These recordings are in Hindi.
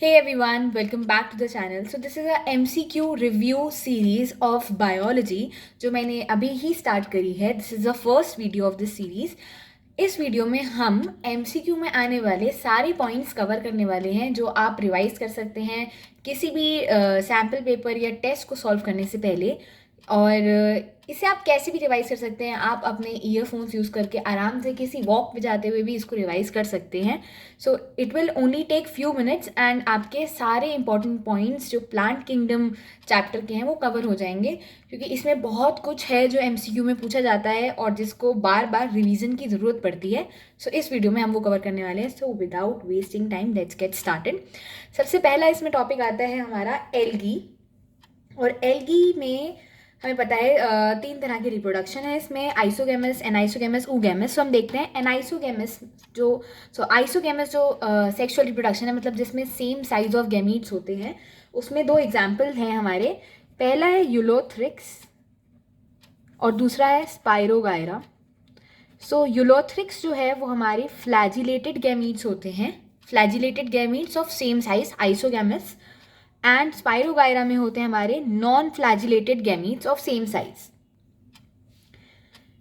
Hey everyone, welcome back to the channel. So this is a MCQ review series of biology जो मैंने अभी ही स्टार्ट करी है. This is the first video of this series. इस वीडियो में हम MCQ में आने वाले सारे पॉइंट्स कवर करने वाले हैं जो आप रिवाइज कर सकते हैं किसी भी सैम्पल पेपर या टेस्ट को सॉल्व करने से पहले. और इसे आप कैसे भी रिवाइज कर सकते हैं. आप अपने ईयरफोन्स यूज़ करके आराम से किसी वॉक पे जाते हुए भी इसको रिवाइज कर सकते हैं. So it will only take few minutes and आपके सारे इंपॉर्टेंट पॉइंट्स जो प्लांट किंगडम चैप्टर के हैं वो कवर हो जाएंगे, क्योंकि इसमें बहुत कुछ है जो MCQ में पूछा जाता है और जिसको बार बार रिवीजन की ज़रूरत पड़ती है. सो इस वीडियो में हम वो कवर करने वाले हैं. So without wasting time let's get started. सबसे पहला इसमें टॉपिक आता है हमारा एल्गी. और एल्गी में हमें पता है तीन तरह की रिप्रोडक्शन है इसमें, आइसोगेमस, एनाइसोगेमस, ऊगेमस. सो हम देखते हैं एनाइसोगेमस आइसोगेमस जो सेक्सुअल रिप्रोडक्शन है, मतलब जिसमें सेम साइज ऑफ गैमीट्स होते हैं. उसमें दो एग्जाम्पल हैं हमारे. पहला है यूलोथ्रिक्स और दूसरा है स्पाइरोगायरा. सो यूलोथ्रिक्स जो है वो हमारे फ्लैजिलेटेड गैमीट्स होते हैं, flagellated gametes of same size isogamous. And spirogyra में होते हैं हमारे non flagellated gametes of same size.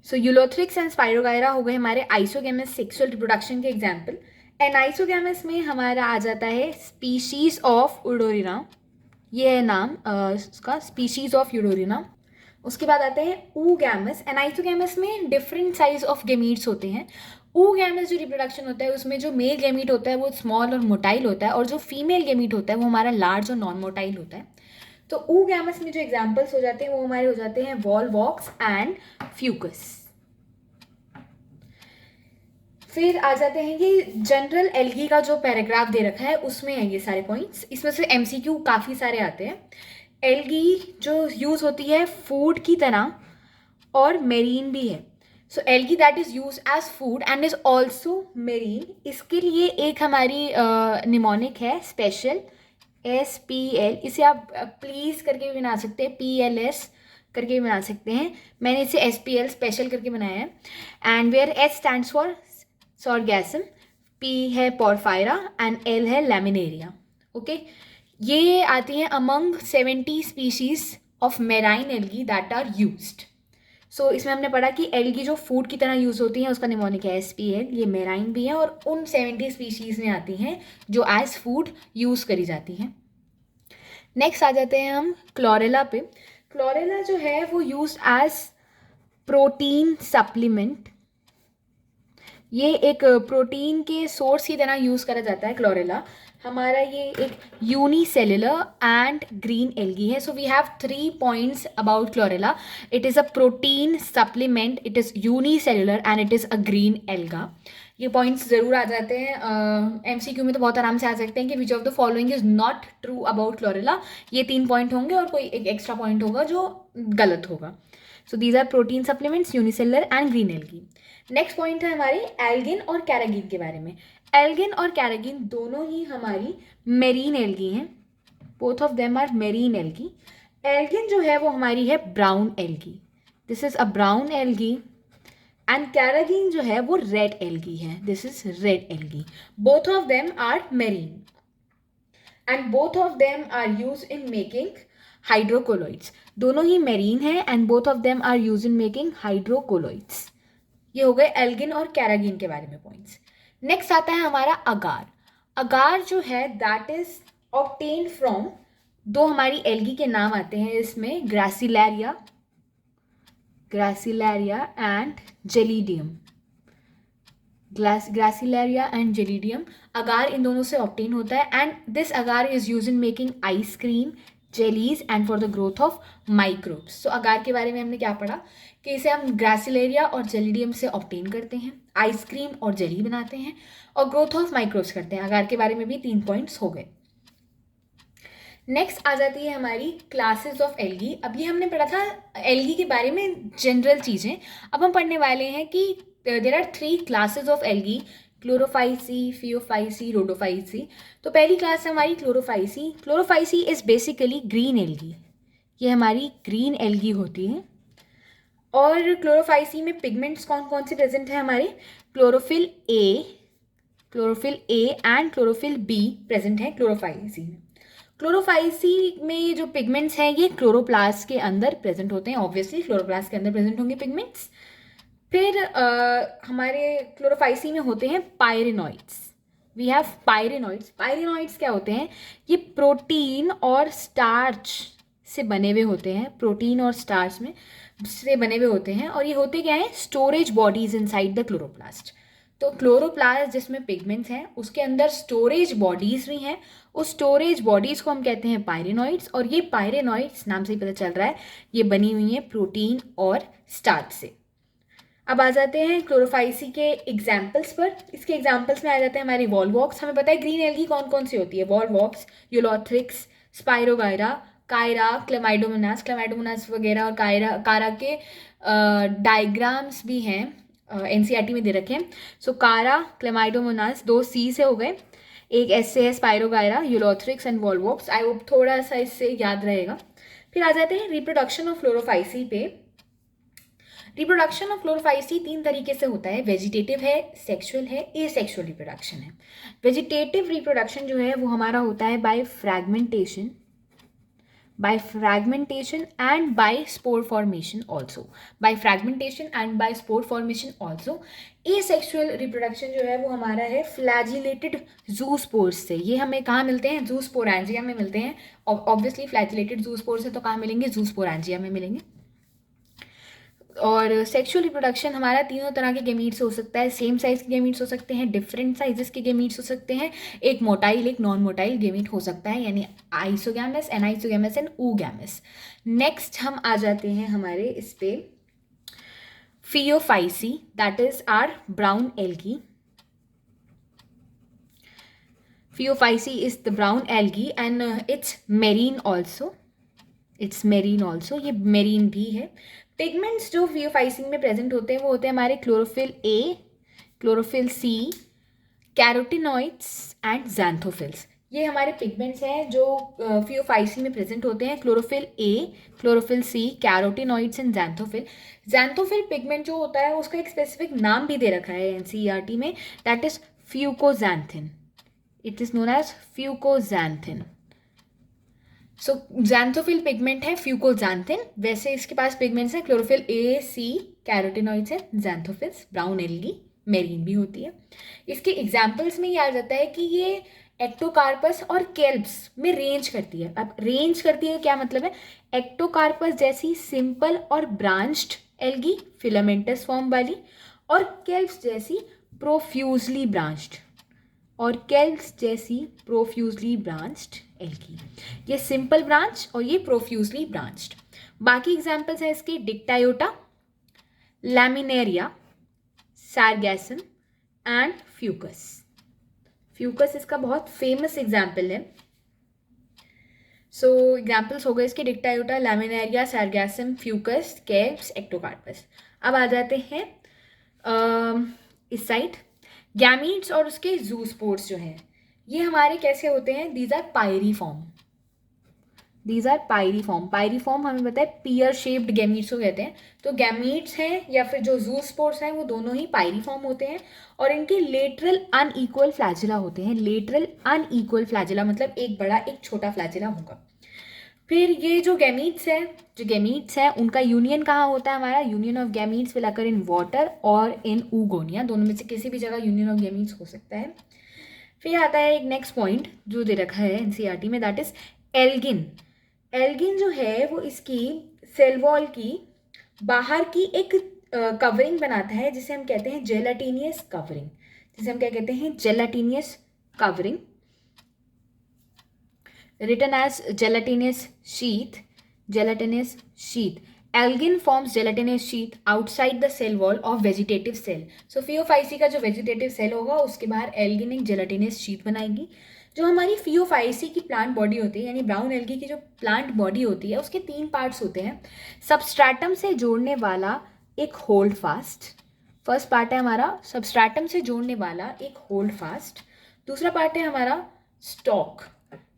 So Ulothrix and spirogyra हो गए हमारे आइसोगेमस सेक्सुअल रिप्रोडक्शन के एग्जाम्पल. एनाइसोगेमस में हमारा आ जाता है स्पीशीज ऑफ यूडोरिना. ये है नाम उसका, स्पीशीज ऑफ यूडोरिना. उसके बाद आते हैं ऊगैमस. एनाइसोगैमस में डिफरेंट साइज ऑफ गैमीट्स होते हैं. ऊगैमस जो रिप्रोडक्शन होता है उसमें जो मेल गैमीट होता है वो स्मॉल और मोटाइल होता है, और जो फीमेल गैमीट होता है वो हमारा लार्ज और नॉन मोटाइल होता है. तो ऊगैमस में जो एग्जाम्पल्स हो जाते हैं वो हमारे हो जाते हैं वॉलवॉक्स एंड फ्यूकस. फिर आ जाते हैं ये जनरल एल्गी का जो पैराग्राफ दे रखा है उसमें है ये सारे पॉइंट्स. इसमें से MCQ काफ़ी सारे आते हैं. एल्गी जो यूज़ होती है फूड की तरह और मेरीन भी है. So algae that is use as food and is also marine. इसके लिए एक हमारी निमोनिक है स्पेशल, SPL. इसे आप प्लीज़ करके भी बना सकते हैं, PLS करके भी बना सकते हैं. मैंने इसे SPL स्पेशल करके बनाया है. And where S stands for sargassum, P है पोरफायरा एंड L है लैमिनेरिया. ओके, ये आती है among 70 species of marine algae that are used. So इसमें हमने पढ़ा कि एल्गी जो फूड की तरह यूज़ होती हैं उसका निमोनिक है SPL. ये मेराइन भी है और उन 70 स्पीशीज़ में आती हैं जो एज फूड यूज़ करी जाती हैं. नेक्स्ट आ जाते हैं हम क्लोरेला पे. क्लोरेला जो है वो यूज एज प्रोटीन सप्लीमेंट. ये एक प्रोटीन के सोर्स की तरह यूज़ करा जाता है क्लोरेला. हमारा ये एक यूनिसेलुलर एंड ग्रीन एल्गी है. So we have 3 points about chlorella. It is a protein supplement, it is unicellular and it is a green alga. ये पॉइंट्स ज़रूर आ जाते हैं. MCQ में तो बहुत आराम से आ सकते हैं कि विच of the following is not true about chlorella. ये 3 पॉइंट होंगे और कोई एक एक्स्ट्रा पॉइंट होगा जो गलत होगा. So these are protein supplements, unicellular and green algae. Next point है हमारे एल्गिन और कैरागिन के बारे में. एल्गिन और कैरागिन दोनों ही हमारी मेरीन एल्गी हैं. Both of them are marine algae. Algin जो है वो हमारी है brown algae. This is a brown algae. And carrageenan जो है वो रेड एल्गी है. This is red algae. Both of them are marine and both of them are use in making hydrocolloids. दोनों ही मेरीन है and both of them are use in making hydrocolloids. ये हो गए एल्गिन और कैरागिन के बारे में पॉइंट्स. नेक्स्ट आता है हमारा अगार. अगार जो है दैट इज ऑब्टेन्ड फ्रॉम, दो हमारी एल्गी के नाम आते हैं इसमें, ग्रासिलैरिया एंड जेलिडियम. ग्रासिलैरिया एंड जेलिडियम, अगार इन दोनों से ऑब्टेन होता है. And this agar is use in making ice cream, jellies and for the growth of microbes. तो अगार के बारे में हमने क्या पढ़ा कि इसे हम ग्रासिलेरिया और जेलिडियम से ऑब्टेन करते हैं, आइसक्रीम और जेली बनाते हैं और ग्रोथ ऑफ माइक्रोब्स करते हैं. अगार के बारे में भी 3 पॉइंट्स हो गए. नेक्स्ट आ जाती है हमारी क्लासेस ऑफ एल्गी. अभी हमने पढ़ा था एल्गी के बारे में जनरल चीज़ें. अब हम पढ़ने वाले हैं कि there are 3 classes of algae, chlorophyceae, phaeophyceae, rhodophyceae. तो पहली क्लास है हमारी chlorophyceae. Chlorophyceae is basically green algae. ये हमारी ग्रीन एल्गी होती है. और क्लोरोफाइसी में पिगमेंट्स कौन कौन से प्रेजेंट है हमारे, chlorophyll A, chlorophyll A and chlorophyll be present है क्लोरोफाइसी में। क्लोरोफाइसी में ये जो पिगमेंट्स हैं ये क्लोरोप्लास्ट के अंदर प्रेजेंट होते हैं, ऑब्वियसली क्लोरोप्लास्ट के अंदर प्रेजेंट होंगे पिगमेंट्स। फिर हमारे क्लोरोफाइसी में होते हैं पायरेनॉइड्स। We have पायरेनॉइड्स। पायरेनॉइड्स क्या होते हैं? ये प्रोटीन और स्टार्च से बने हुए होते हैं, प्रोटीन और स्टार्च में से बने हुए होते हैं, और ये होते क्या हैं? Storage bodies inside the chloroplast. तो क्लोरोप्लास्ट जिसमें पिगमेंट्स हैं उसके अंदर स्टोरेज बॉडीज भी हैं, उस स्टोरेज बॉडीज को हम कहते हैं पायरेनॉइड्स, और ये पायरेनॉइड्स नाम से ही पता चल रहा है ये बनी हुई हैं प्रोटीन और स्टार्च से। अब आ जाते हैं क्लोरोफाइसी के एग्जाम्पल्स पर। इसके एग्जाम्पल्स में आ जाते हैं हमारी वॉलवॉक्स। हमें पता है ग्रीन एल्गी कौन कौन सी होती है? Volvox, ulothrix, spirogyra, chara, chlamydomonas. Chlamydomonas वगैरह और कारा के डायग्राम्स भी हैं, एनसीईआरटी में दे रखे हैं। सो कारा, क्लेमाइडोमोनास 2 सी से हो गए, एक एस से है spirogyra, ulothrix and volvox. I hope थोड़ा सा इससे याद रहेगा। फिर आ जाते हैं रिप्रोडक्शन ऑफ क्लोरोफाइसी पे। रिप्रोडक्शन ऑफ क्लोरोफाइसी 3 तरीके से होता है, वेजिटेटिव है, सेक्सुअल है, एसेक्सुअल रिप्रोडक्शन है। वेजिटेटिव रिप्रोडक्शन जो है वो हमारा होता है by fragmentation and by spore formation also. By fragmentation and by spore formation also. Asexual reproduction जो है वो हमारा है फ्लैजिलेटेड जूस्पोर्स से। ये हमें कहाँ मिलते हैं? जूस्पोरेंजिया में मिलते हैं। ऑब्वियसली फ्लैजिलेटेड जूस्पोर्स से तो कहाँ मिलेंगे? जूस्पोरेंजिया में मिलेंगे। और सेक्सुअल रिप्रोडक्शन हमारा तीनों तरह के गेमीट्स हो सकता है। सेम साइज के गेमीट्स हो सकते हैं, डिफरेंट साइजेस के गेमीट्स हो सकते हैं, एक मोटाइल एक नॉन मोटाइल गेमीट हो सकता है, यानी isogamous, anisogamous and oogamous। Next हम आ जाते हैं हमारे इस पे phaeophyceae, that is our brown algae. Phaeophyce is the brown algae and it's marine also. ये मेरीन भी है। पिगमेंट्स जो फियोफाइसिन में प्रेजेंट होते हैं वो होते हैं हमारे chlorophyll A, chlorophyll C, carotenoids and xanthophylls. ये हमारे पिगमेंट्स हैं जो फियोफाइसिन में प्रेजेंट होते हैं, chlorophyll A, chlorophyll C, carotenoids and xanthophyll. Xanthophyll pigment जो होता है उसका एक स्पेसिफिक नाम भी दे रखा है एनसीईआरटी में, that is fucoxanthin. It is known as fucoxanthin. So xanthophyll pigment है फ्यूकोजैंथिन। वैसे इसके पास पिगमेंट्स हैं क्लोरोफिल ए, सी, कैरोटिनॉइड्स है, ज़ैंथोफिल्स, ब्राउन एल्गी, मेरीन भी होती है। इसके एग्जाम्पल्स में ये आ जाता है कि ये एक्टोकार्पस और केल्प्स में रेंज करती है। अब रेंज करती है क्या मतलब है? एक्टोकार्पस जैसी सिंपल और ब्रांच्ड एल्गी, फिलामेंटस फॉर्म वाली, और केल्प्स जैसी प्रोफ्यूजली ब्रांच्ड एल्गी। ये सिंपल ब्रांच और ये प्रोफ्यूजली ब्रांच्ड। बाकी एग्जाम्पल्स हैं इसके डिक्टायोटा, लैमिनेरिया, सारगैसम एंड फ्यूकस इसका बहुत फेमस एग्जाम्पल है। सो एग्जाम्पल्स हो गए इसके डिक्टायोटा, लैमिनेरिया, सारगैसम, फ्यूकस, केल्प्स, एक्टोकार्पस। अब आ जाते हैं इस साइड गैमीट्स और उसके जूस्पोर्स जो हैं ये हमारे कैसे होते हैं? These are pyriform. पायरीफॉर्म हमें पता है पियर शेप्ड गैमीट्स को कहते हैं। तो गैमीट्स हैं या फिर जो जूस्पोर्स हैं वो दोनों ही पायरीफॉर्म होते हैं, और इनके लेटरल अनइक्वल फ्लैजिला होते हैं। लेटरल अनइक्वल फ्लैजिला मतलब एक बड़ा एक छोटा फ्लैजिला होगा। फिर ये जो गैमीट्स हैं उनका यूनियन कहाँ होता है? हमारा union of gametes will occur in water और इन oogonia। दोनों में से किसी भी जगह यूनियन ऑफ गैमीट्स हो सकता है। फिर आता है एक नेक्स्ट पॉइंट जो दे रखा है एनसीईआरटी में, दैट इज एल्गिन। एल्गिन जो है वो इसकी सेल वॉल की बाहर की एक कवरिंग बनाता है जिसे हम कहते हैं जेलाटिनियस covering. written as gelatinous sheath. Algin forms gelatinous sheath outside the cell wall of vegetative cell. So Phaeophyce का जो vegetative cell होगा उसके बाहर एल्गिन एक gelatinous sheath बनाएगी। जो हमारी Phaeophyce की प्लांट बॉडी होती है, यानी ब्राउन एल्गी की जो प्लांट बॉडी होती है, उसके 3 पार्ट्स होते हैं। सबस्ट्रैटम से जोड़ने वाला एक होल्ड फास्ट, फर्स्ट पार्ट है हमारा सबस्ट्रैटम से जोड़ने वाला एक होल्ड फास्ट। दूसरा पार्ट है हमारा स्टॉक,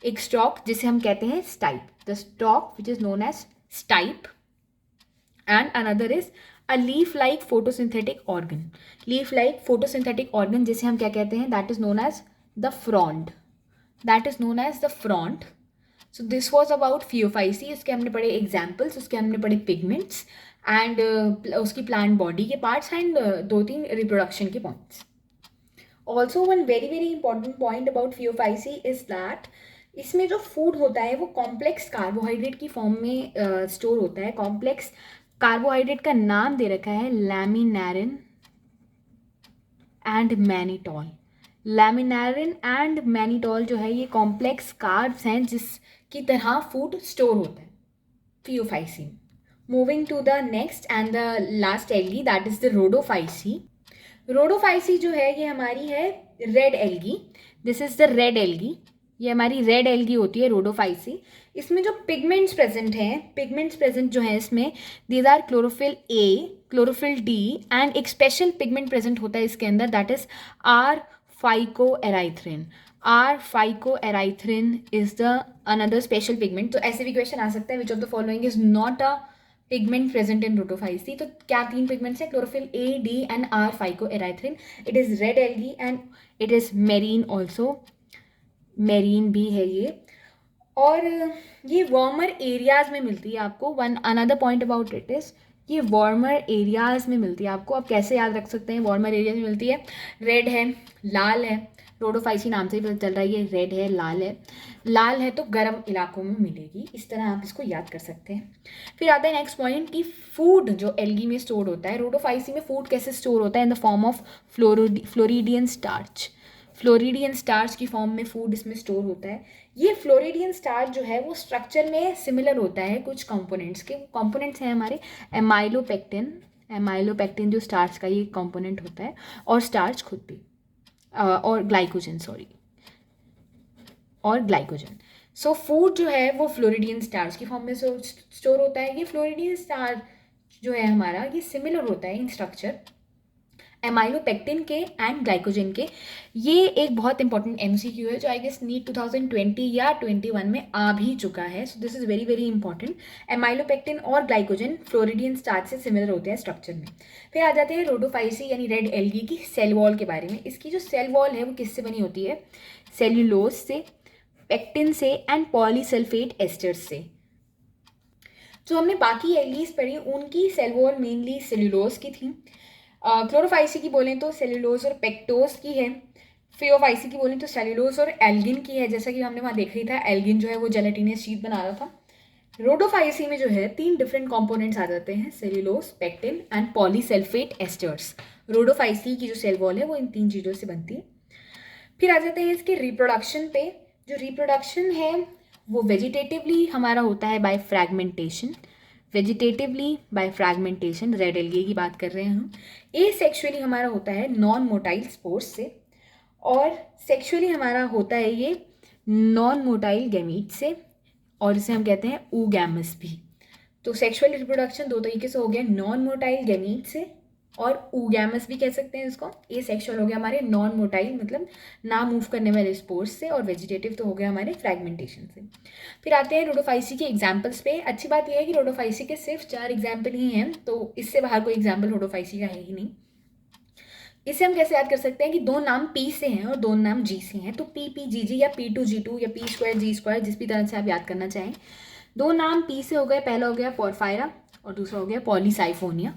एक स्टॉक जिसे हम कहते हैं stipe, the stalk which is known as stipe, and another is a leaf like photosynthetic organ, leaf like photosynthetic organ जिसे हम क्या कहते हैं, that is known as the frond, that is known as the frond. So this was about phaeophyceae. उसके हमने पढ़े एग्जाम्पल्स, उसके हमने पढ़े पिगमेंट्स एंड उसकी प्लांट बॉडी के पार्ट्स एंड 2-3 रिप्रोडक्शन के points. Also one very very important point about Phaeophyceae is that इसमें जो फूड होता है वो कॉम्प्लेक्स कार्बोहाइड्रेट की फॉर्म में स्टोर होता है. कॉम्प्लेक्स कार्बोहाइड्रेट का नाम दे रखा है लैमिनारिन एंड मैनिटॉल. लैमिनारिन एंड मैनिटॉल जो है ये कॉम्प्लेक्स कार्ब्स हैं जिसकी तरह फूड स्टोर होता है phaeophyceae. Moving to the next and the last algae that is the rhodophyceae. Rhodophyceae जो है ये हमारी है red algae. This is the red algae. ये हमारी रेड एल्गी होती है रोडोफाइसी. इसमें जो पिगमेंट्स प्रेजेंट हैं, पिगमेंट्स प्रेजेंट जो है इसमें these are chlorophyll A, chlorophyll D and एक स्पेशल पिगमेंट प्रेजेंट होता है इसके अंदर that is R phycoerythrin. R phycoerythrin is the another special pigment. तो ऐसे भी क्वेश्चन आ सकता है which of the following is not a pigment present in rhodophyceae. तो क्या 3 पिगमेंट्स हैं, chlorophyll A, D and R phycoerythrin. It is red algae and it is marine also, marine भी है ये. और ये वार्मर एरियाज में मिलती है आपको. One another point about it is ये वार्मर एरियाज में मिलती है आपको. आप कैसे याद रख सकते हैं, वार्मर एरियाज में मिलती है. रेड है, लाल है, रोडोफाइसी नाम से ही पता चल रहा है ये रेड है, लाल है. लाल है तो गर्म इलाकों में मिलेगी, इस तरह आप इसको याद कर सकते हैं. फिर आता है नेक्स्ट पॉइंट कि फूड जो एल्गी में स्टोर होता है, रोडोफाइसी में फूड कैसे स्टोर होता है, in the form of floridean starch. Floridean starch की फॉर्म में फूड इसमें स्टोर होता है. ये फ्लोरिडियन स्टार्च जो है वो स्ट्रक्चर में सिमिलर होता है कुछ कंपोनेंट्स के. कंपोनेंट्स हैं हमारे एमाइलोपेक्टिन. एमाइलोपेक्टिन जो स्टार्च का ये कंपोनेंट होता है, और स्टार्च खुद भी, और ग्लाइकोजन, सॉरी, और ग्लाइकोजन. सो फूड जो है वो फ्लोरिडियन स्टार्च की फॉर्म में स्टोर होता है. ये फ्लोरिडियन स्टार्च जो है हमारा ये सिमिलर होता है इन स्ट्रक्चर एमाइलोपेक्टिन के एंड ग्लाइकोजन के. ये एक बहुत इंपॉर्टेंट एमसीक्यू है जो आई गेस नीट 2020 या 21 में आ भी चुका है. So this is very very important. Amylopectin और ग्लाइकोजन फ्लोरिडियन स्टार्च से सिमिलर होते हैं स्ट्रक्चर में. फिर आ जाते हैं रोडोफाइसी यानी रेड एल्गी की सेल वॉल के बारे में. इसकी जो सेल वॉल है वो किससे बनी होती है, सेल्यूलोज से, पेक्टिन से एंड पॉलीसल्फेट एस्टर्स से. जो हमने बाकी एल्गीज पढ़ी उनकी सेल वॉल मेनली सेल्यूलोज की थी. क्लोरोफाइसी की बोलें तो सेल्यूलोज और पेक्टोज की है. फियोफाइसी की बोलें तो सेल्यूलोज और एल्गिन की है. जैसा कि हमने वहाँ देख रही था एल्गिन जो है वो जेलेटिनियस शीट बना रहा था. रोडोफाइसी में जो है 3 डिफरेंट कंपोनेंट्स आ जाते हैं, cellulose, pectin and polysulphate asters. Rhodophyceae की जो सेल वॉल है वो इन 3 चीज़ों से बनती है. फिर आ जाते हैं इसके रिप्रोडक्शन पे. जो रिप्रोडक्शन है वो वेजिटेटिवली हमारा होता है by fragmentation. Vegetatively by fragmentation, red algae की बात कर रहे हैं हम. एसेक्सुअली हमारा होता है नॉन मोटाइल स्पोर्स से, और सेक्सुअली हमारा होता है ये नॉन मोटाइल गैमीट से, और इसे हम कहते हैं oogamous भी. तो सेक्सुअल रिप्रोडक्शन 2 तरीके से हो गया, नॉन मोटाइल गैमीट से और oogamous भी कह सकते हैं इसको. ए सेक्सुअल हो गया हमारे नॉन मोटाइल मतलब ना मूव करने वाले स्पोर्स से, और वेजिटेटिव तो हो गया हमारे फ्रैगमेंटेशन से. फिर आते हैं रोडोफाइसी के एग्जाम्पल्स पे. अच्छी बात यह है कि रोडोफाइसी के सिर्फ 4 एग्जाम्पल ही हैं, तो इससे बाहर कोई एग्जाम्पल रोडोफाइसी का है ही नहीं. इसे हम कैसे याद कर सकते हैं कि 2 नाम पी से हैं और 2 नाम जी से हैं, तो पी पी जी जी या P2G2 या P2 G2 जिस भी तरह से आप याद करना चाहें. 2 नाम पी से हो गए, पहला हो गया पोरफायरा और दूसरा हो गया पॉलीसाइफोनिया.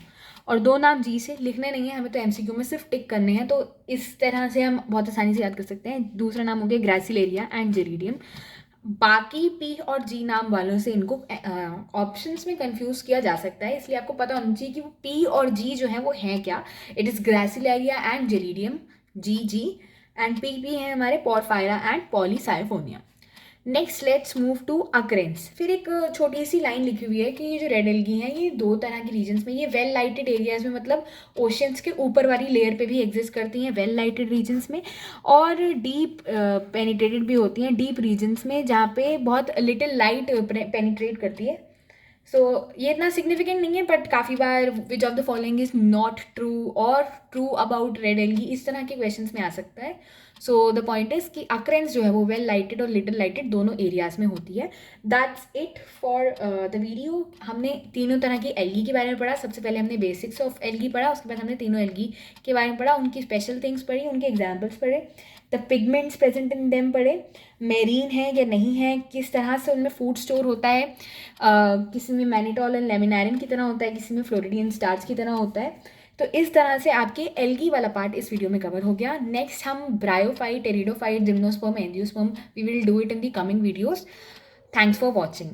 और 2 नाम जी से लिखने नहीं है हमें, तो एमसीक्यू में सिर्फ टिक करने हैं, तो इस तरह से हम बहुत आसानी से याद कर सकते हैं. दूसरा नाम हो गया ग्रासिलेरिया एंड जेरिडियम. बाकी पी और जी नाम वालों से इनको ऑप्शंस में कंफ्यूज किया जा सकता है, इसलिए आपको पता होना चाहिए कि वो पी और जी जो है वो हैं क्या. It is gracilaria and gelidium, G G, and P P हैं हमारे porphyra and polysiphonia. Next let's move to occurrence. फिर एक छोटी सी लाइन लिखी हुई है कि ये जो रेड एल्गी हैं ये 2 तरह की रीजन्स में, ये वेल लाइटेड एरियाज में मतलब ओशियंस के ऊपर वाली लेयर पे भी एग्जिस्ट करती हैं, वेल लाइटेड रीजन्स में, और डीप पेनिट्रेटेड भी होती हैं डीप रीजन्स में जहाँ पे बहुत लिटिल लाइट पेनिट्रेट करती है. सो ये इतना सिग्निफिकेंट नहीं है, बट काफ़ी बार which of the following is not true और ट्रू अबाउट रेड एल्गी, इस तरह के क्वेश्चंस में आ सकता है. सो द पॉइंट इज कि अक्रेंस जो है वो वेल लाइटेड और लिटिल लाइटेड दोनों एरियाज में होती है. That's it for the video. हमने तीनों तरह की एल्गी के बारे में पढ़ा. सबसे पहले हमने बेसिक्स ऑफ एल्गी पढ़ा, उसके बाद हमने तीनों एल्गी के बारे में पढ़ा, उनकी स्पेशल थिंग्स पढ़ी, उनके एग्जाम्पल्स पढ़े, the pigments present in them पढ़े, मेरीन है या नहीं है, किस तरह से उनमें फूड स्टोर होता है, किसी में मैनिटॉल एंड लेमिनारिन की तरह होता है, किसी में फ्लोरिडियन स्टार्च की तरह होता है. तो इस तरह से आपके एल्गी वाला पार्ट इस वीडियो में कवर हो गया. नेक्स्ट हम bryophyte, pteridophyte, gymnosperm, angiosperm, we will do it in the coming videos. Thanks for watching.